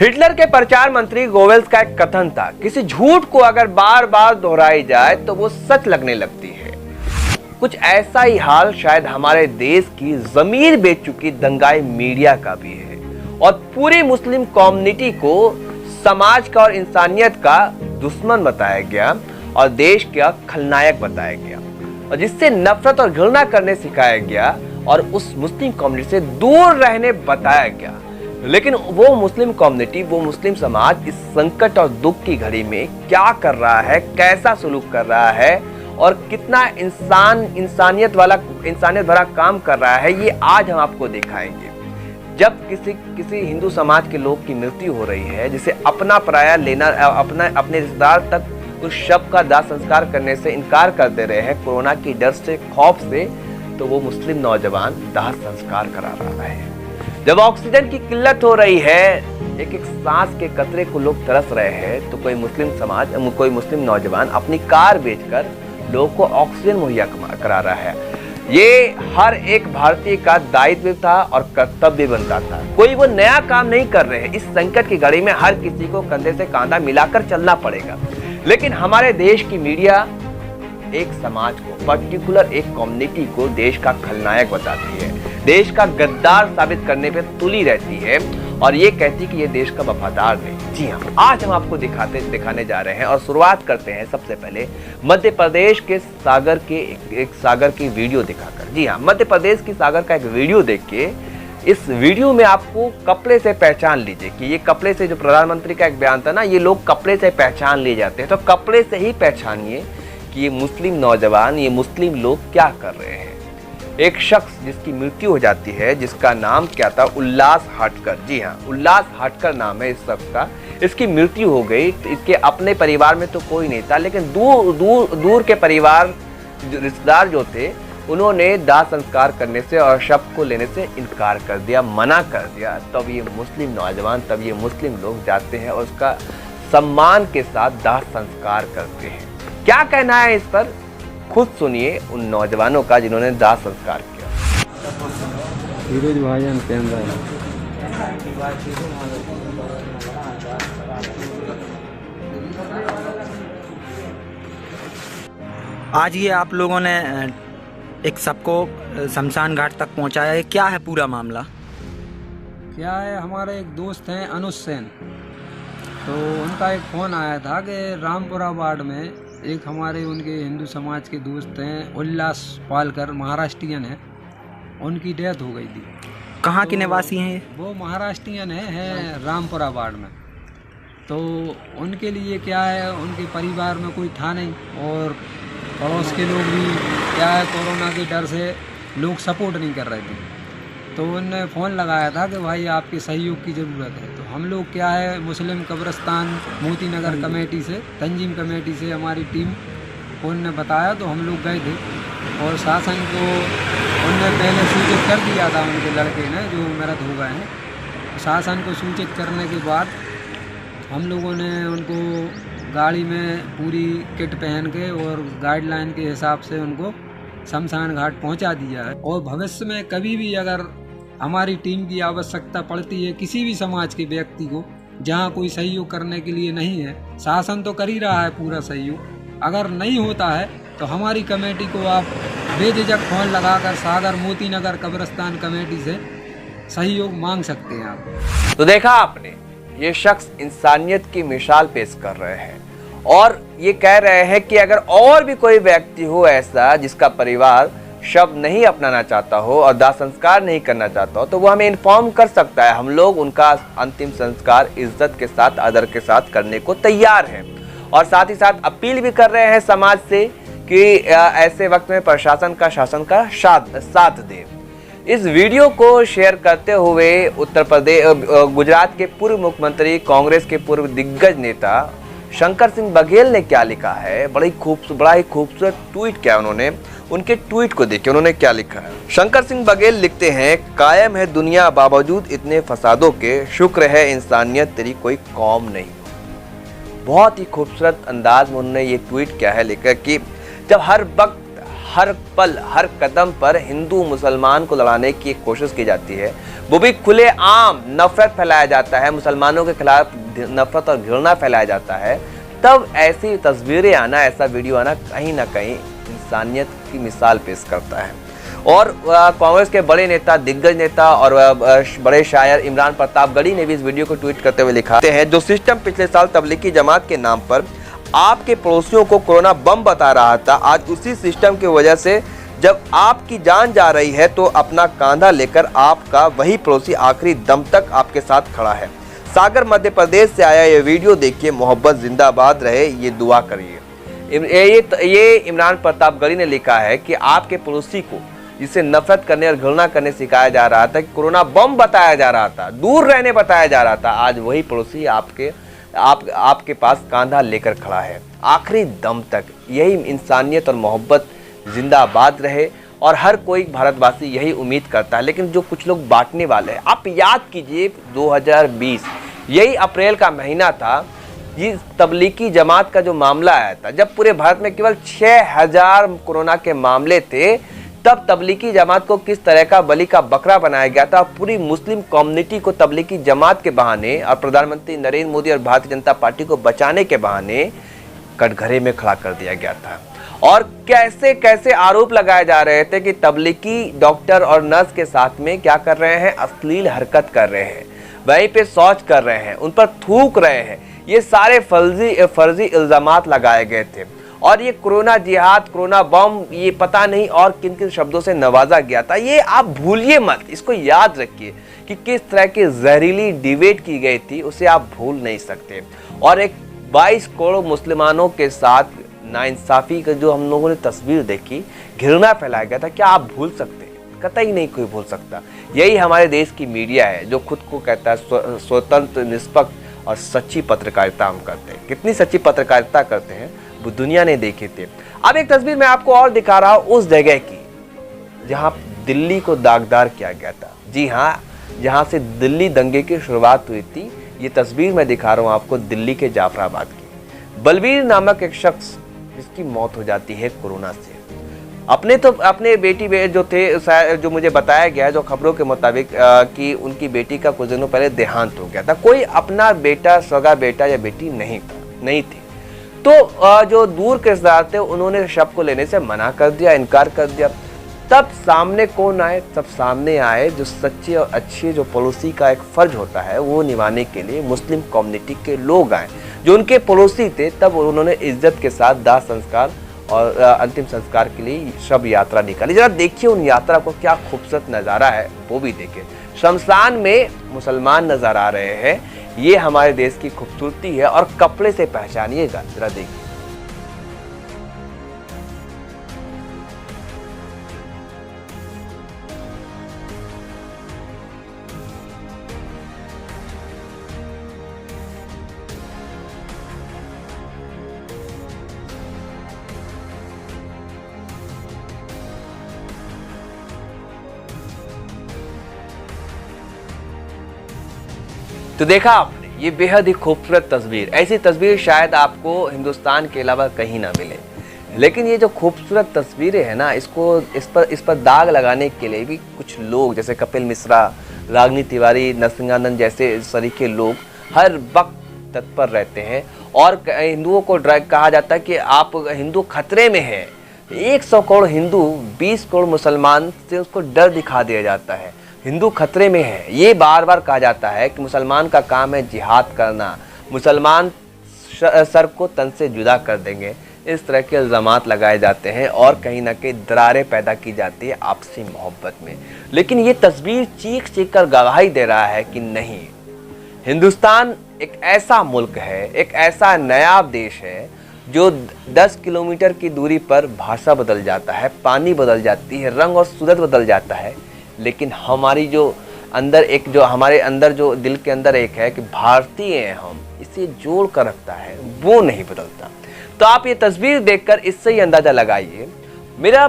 Hitler के प्रचार मंत्री गोवेल्स का एक कथन था, किसी झूठ को अगर बार बार दोहराई जाए तो वो सच लगने लगती है। कुछ ऐसा ही हाल शायद हमारे देश की जमीर बेच चुकी दंगाई मीडिया का भी है और पूरी मुस्लिम कम्युनिटी को समाज का और इंसानियत का दुश्मन बताया गया और देश का खलनायक बताया गया और जिससे नफरत और घृणा करने सिखाया गया और उस मुस्लिम कम्युनिटी से दूर रहने बताया गया। लेकिन वो मुस्लिम कम्युनिटी, वो मुस्लिम समाज इस संकट और दुख की घड़ी में क्या कर रहा है, कैसा सलूक कर रहा है और कितना इंसानियत भरा काम कर रहा है, ये आज हम आपको दिखाएंगे। जब किसी हिंदू समाज के लोग की मृत्यु हो रही है, जिसे अपना पराया लेना, अपने रिश्तेदार तक उस शव का दाह संस्कार करने से इनकार कर दे रहे हैं कोरोना की डर से, खौफ से, तो वो मुस्लिम नौजवान दाह संस्कार करा रहा है। जब ऑक्सीजन की किल्लत हो रही है, एक एक सांस के कतरे को लोग तरस रहे हैं, तो कोई मुस्लिम नौजवान अपनी कार बेचकर लोगों को ऑक्सीजन मुहैया करा रहा है। ये हर एक भारतीय का दायित्व था और कर्तव्य बनता था। कोई वो नया काम नहीं कर रहे हैं। इस संकट की घड़ी में हर किसी को कंधे से कंधा मिलाकर चलना पड़ेगा। लेकिन हमारे देश की मीडिया एक समाज को, पर्टिकुलर एक कम्युनिटी को देश का खलनायक बताती है, देश का गद्दार साबित करने पे तुली रहती है और ये कहती कि ये देश का वफादार नहीं। जी हाँ, आज हम आपको दिखाने जा रहे हैं और शुरुआत करते हैं सबसे पहले मध्य प्रदेश के सागर की वीडियो दिखाकर। जी हाँ, मध्य प्रदेश की सागर का एक वीडियो देख के इस वीडियो में आपको कपड़े से पहचान लीजिए कि ये कपड़े से, जो प्रधानमंत्री का एक बयान था ना, ये लोग कपड़े से पहचान लिए जाते हैं, तो कपड़े से ही पहचानिए कि ये मुस्लिम नौजवान, ये मुस्लिम लोग क्या कर रहे हैं। एक शख्स जिसकी मृत्यु हो जाती है, जिसका नाम क्या था, उल्लास हाटकर। जी हाँ, उल्लास हाटकर नाम है इस शख्स का। इसकी मृत्यु हो गई। तो इसके अपने परिवार में तो कोई नहीं था, लेकिन दूर के परिवार, रिश्तेदार जो थे, उन्होंने दाह संस्कार करने से और शव को लेने से इनकार कर दिया, मना कर दिया। तब ये मुस्लिम नौजवान, तब ये मुस्लिम लोग जाते हैं और उसका सम्मान के साथ दाह संस्कार करते हैं। क्या कहना है इस पर, खुद सुनिए उन नौजवानों का जिन्होंने दाह संस्कार किया। आज ये आप लोगों ने एक सबको शमशान घाट तक पहुंचाया है, क्या है पूरा मामला? क्या है, हमारे एक दोस्त हैं अनुज सेन, तो उनका एक फ़ोन आया था कि रामपुरा वार्ड में एक हमारे उनके हिंदू समाज के दोस्त हैं उल्लास पालकर, महाराष्ट्रियन है, उनकी डेथ हो गई थी। कहाँ के निवासी हैं ये? वो महाराष्ट्रियन है रामपुरा वार्ड में। तो उनके लिए क्या है, उनके परिवार में कोई था नहीं और पड़ोस के लोग भी क्या है, कोरोना के डर से लोग सपोर्ट नहीं कर रहे थे। तो उनने फ़ोन लगाया था कि भाई आपके सहयोग की ज़रूरत है। तो हम लोग क्या है, मुस्लिम कब्रिस्तान मोती नगर कमेटी से, तंजीम कमेटी से हमारी टीम को उनने बताया, तो हम लोग गए थे और शासन को उनने पहले सूचित कर दिया था, उनके लड़के ने जो मृत हो गए हैं। शासन को सूचित करने के बाद हम लोगों ने उनको गाड़ी में पूरी किट पहन के और गाइडलाइन के हिसाब से उनको शमशान घाट पहुंचा दिया है। और भविष्य में कभी भी अगर हमारी टीम की आवश्यकता पड़ती है किसी भी समाज के व्यक्ति को, जहां कोई सहयोग करने के लिए नहीं है, शासन तो कर ही रहा है पूरा सहयोग, अगर नहीं होता है तो हमारी कमेटी को आप बेझिझक फ़ोन लगाकर सागर मोती नगर कब्रिस्तान कमेटी से सहयोग मांग सकते हैं आप। तो देखा आपने, ये शख्स इंसानियत की मिसाल पेश कर रहे हैं और ये कह रहे हैं कि अगर और भी कोई व्यक्ति हो ऐसा जिसका परिवार शव नहीं अपनाना चाहता हो और दाह संस्कार नहीं करना चाहता हो, तो वो हमें इन्फॉर्म कर सकता है। हम लोग उनका अंतिम संस्कार इज्जत के साथ, आदर के साथ करने को तैयार हैं और साथ ही साथ अपील भी कर रहे हैं समाज से कि ऐसे वक्त में प्रशासन का, शासन का साथ दे। इस वीडियो को शेयर करते हुए गुजरात के पूर्व मुख्यमंत्री, कांग्रेस के पूर्व दिग्गज नेता शंकर सिंह बघेल ने क्या लिखा है, बड़ा ही खूबसूरत ट्वीट किया उन्होंने। उनके ट्वीट को देखिए, उन्होंने क्या लिखा है। शंकर सिंह बघेल लिखते हैं, कायम है दुनिया बावजूद इतने फसादों के, शुक्र है इंसानियत तेरी कोई कौम नहीं। बहुत ही खूबसूरत अंदाज में उन्होंने ये ट्वीट किया है, लिखा कि जब हर पल हर कदम पर हिंदू मुसलमान को लड़ाने की एक कोशिश की जाती है, वो भी खुलेआम नफरत फैलाया जाता है, मुसलमानों के खिलाफ नफरत और घृणा फैलाया जाता है, तब ऐसी तस्वीरें आना, ऐसा वीडियो आना कहीं ना कहीं इंसानियत की मिसाल पेश करता है। और कांग्रेस के बड़े नेता, दिग्गज नेता और बड़े शायर इमरान प्रतापगढ़ी ने भी इस वीडियो को ट्वीट करते हुए लिखा है, जो सिस्टम पिछले साल तबलीगी जमात के नाम पर आपके पड़ोसियों को कोरोना बम बता रहा था, आज उसी सिस्टम की वजह से जब आपकी जान जा रही है तो अपना कांधा लेकर आपका वही पड़ोसी आखिरी दम तक आपके साथ खड़ा है। सागर मध्य प्रदेश से आया ये वीडियो देखिए, मोहब्बत जिंदाबाद रहे, ये दुआ करिए। ये इमरान प्रतापगढ़ी ने लिखा है कि आपके पड़ोसी को जिसे नफरत करने और घृणा करने सिखाया जा रहा था, कि कोरोना बम बताया जा रहा था, दूर रहने बताया जा रहा था, आज वही पड़ोसी आपके पास कांधा लेकर खड़ा है आखिरी दम तक। यही इंसानियत और मोहब्बत जिंदाबाद रहे और हर कोई भारतवासी यही उम्मीद करता है। लेकिन जो कुछ लोग बांटने वाले हैं, आप याद कीजिए 2020 यही अप्रैल का महीना था, ये तबलीगी जमात का जो मामला आया था, जब पूरे भारत में केवल 6000 कोरोना के मामले थे, तब तबलीगी जमात को किस तरह का बलि का बकरा बनाया गया था। पूरी मुस्लिम कम्युनिटी को तबलीगी जमात के बहाने और प्रधानमंत्री नरेंद्र मोदी और भारतीय जनता पार्टी को बचाने के बहाने कटघरे में खड़ा कर दिया गया था। और कैसे कैसे आरोप लगाए जा रहे थे कि तबलीगी डॉक्टर और नर्स के साथ में क्या कर रहे हैं, अश्लील हरकत कर रहे हैं, वहीं पे शौच कर रहे हैं, उन पर थूक रहे हैं। ये सारे फर्जी इल्जामात लगाए गए थे और ये कोरोना जिहाद, कोरोना बम, ये पता नहीं और किन किन शब्दों से नवाजा गया था। ये आप भूलिए मत, इसको याद रखिए कि किस तरह की जहरीली डिबेट की गई थी, उसे आप भूल नहीं सकते। और एक 22 करोड़ मुसलमानों के साथ नाइंसाफी का जो हम लोगों ने तस्वीर देखी, घृणा फैलाया गया था, क्या आप भूल सकते? कतई नहीं कोई भूल सकता। यही हमारे देश की मीडिया है जो खुद को कहता है स्वतंत्र, निष्पक्ष और सच्ची पत्रकारिता हम करते हैं। कितनी सच्ची पत्रकारिता करते हैं वो दुनिया ने देखे थे। अब एक तस्वीर मैं आपको और दिखा रहा हूं उस जगह की जहां दिल्ली को दागदार किया गया था। जी हां, जहां से दिल्ली दंगे की शुरुआत हुई थी। ये तस्वीर मैं दिखा रहा हूं आपको दिल्ली के जाफराबाद की। बलबीर नामक एक शख्स जिसकी मौत हो जाती है कोरोना से। अपने बेटी जो थे, जो मुझे बताया गया जो खबरों के मुताबिक कि उनकी बेटी का कुछ दिनों पहले देहांत हो गया था। कोई अपना बेटा, सगा बेटा या बेटी नहीं थी। तो जो दूर के रिश्तेदार थे उन्होंने शव को लेने से मना कर दिया, इनकार कर दिया। तब सामने कौन आए? सब सामने आए जो सच्चे और अच्छे, जो पड़ोसी का एक फर्ज होता है वो निभाने के लिए मुस्लिम कम्युनिटी के लोग आए जो उनके पड़ोसी थे। तब उन्होंने इज्जत के साथ दाह संस्कार और अंतिम संस्कार के लिए शव यात्रा निकाली। जरा देखिए उन यात्रा को, क्या खूबसूरत नज़ारा है वो भी देखिए। शमशान में मुसलमान नजर आ रहे हैं, ये हमारे देश की खूबसूरती है और कपड़े से पहचानिएगा। जरा देखिए। तो देखा आपने ये बेहद ही खूबसूरत तस्वीर। ऐसी तस्वीर शायद आपको हिंदुस्तान के अलावा कहीं ना मिले। लेकिन ये जो खूबसूरत तस्वीरें हैं ना, इस पर दाग लगाने के लिए भी कुछ लोग जैसे कपिल मिश्रा, रागिनी तिवारी, नरसिंहानंद जैसे सरीखे लोग हर वक्त तत्पर रहते हैं। और हिंदुओं को कहा जाता है कि आप हिंदू खतरे में हैं। 100 करोड़ हिंदू, 20 करोड़ मुसलमान से उसको डर दिखा दिया जाता है, हिंदू खतरे में है। ये बार बार कहा जाता है कि मुसलमान का काम है जिहाद करना, मुसलमान सर को तन से जुदा कर देंगे। इस तरह के इल्ज़ामात लगाए जाते हैं और कहीं ना कहीं दरारें पैदा की जाती है आपसी मोहब्बत में। लेकिन ये तस्वीर चीख चीख कर गवाही दे रहा है कि नहीं, हिंदुस्तान एक ऐसा मुल्क है, एक ऐसा नायाब देश है जो 10 किलोमीटर की दूरी पर भाषा बदल जाता है, पानी बदल जाती है, रंग और सूरत बदल जाता है। लेकिन हमारी जो हमारे अंदर जो दिल के अंदर एक है कि भारतीय हैं हम, इसे जोड़ कर रखता है, वो नहीं बदलता। तो आप ये तस्वीर देखकर इससे ही अंदाजा लगाइए। मेरा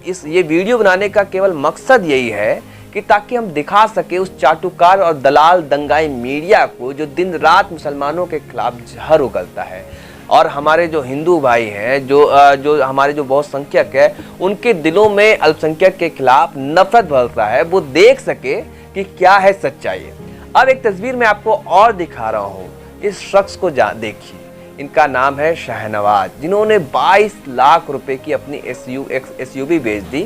ये वीडियो बनाने का केवल मकसद यही है कि ताकि हम दिखा सके उस चाटुकार और दलाल दंगाई मीडिया को जो दिन रात मुसलमानों के खिलाफ जहर उगलता है, और हमारे जो हिंदू भाई हैं, जो हमारे जो बहुसंख्यक है, उनके दिलों में अल्पसंख्यक के खिलाफ नफरत भर रहा है, वो देख सके कि क्या है सच्चाई। अब एक तस्वीर में आपको और दिखा रहा हूँ, इस शख्स को देखिए। इनका नाम है शाहनवाज, जिन्होंने 22 लाख रुपए की अपनी एसयूवी बेच दी।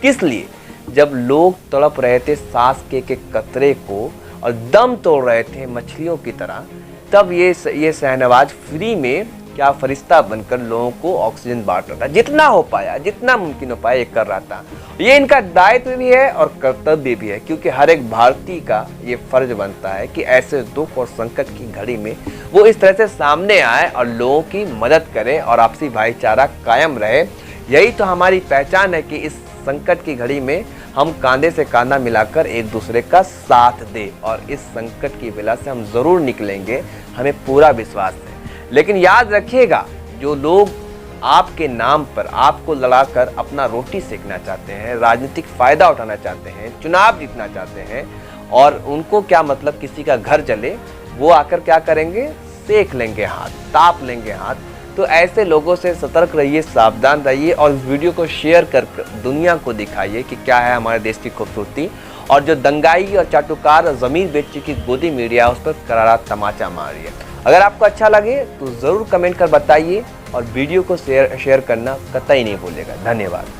किस लिए? जब लोग तड़प रहे थे सांस के कतरे को और दम तोड़ रहे थे मछलियों की तरह, तब ये शाहनवाज फ्री में क्या फरिश्ता बनकर लोगों को ऑक्सीजन बांट रहा था। जितना हो पाया, जितना मुमकिन हो पाया, ये कर रहा था। ये इनका दायित्व भी है और कर्तव्य भी है, क्योंकि हर एक भारतीय का ये फर्ज बनता है कि ऐसे दुख और संकट की घड़ी में वो इस तरह से सामने आए और लोगों की मदद करे और आपसी भाईचारा कायम रहे। यही तो हमारी पहचान है कि इस संकट की घड़ी में हम कांधे से कांधा मिलाकर एक दूसरे का साथ दें, और इस संकट की बेला से हम जरूर निकलेंगे, हमें पूरा विश्वास है। लेकिन याद रखिएगा, जो लोग आपके नाम पर आपको लड़ाकर अपना रोटी सेकना चाहते हैं, राजनीतिक फायदा उठाना चाहते हैं, चुनाव जीतना चाहते हैं, और उनको क्या मतलब किसी का घर जले, वो आकर क्या करेंगे? सेक लेंगे हाथ, ताप लेंगे हाथ। तो ऐसे लोगों से सतर्क रहिए, सावधान रहिए, और इस वीडियो को शेयर कर दुनिया को दिखाइए कि क्या है हमारे देश की खूबसूरती। और जो दंगाई और चाटुकार ज़मीर बेच चुकी गोदी मीडिया, उस पर करारा तमाचा मारिए। अगर आपको अच्छा लगे तो ज़रूर कमेंट कर बताइए, और वीडियो को शेयर करना कतई नहीं भूलिएगा। धन्यवाद।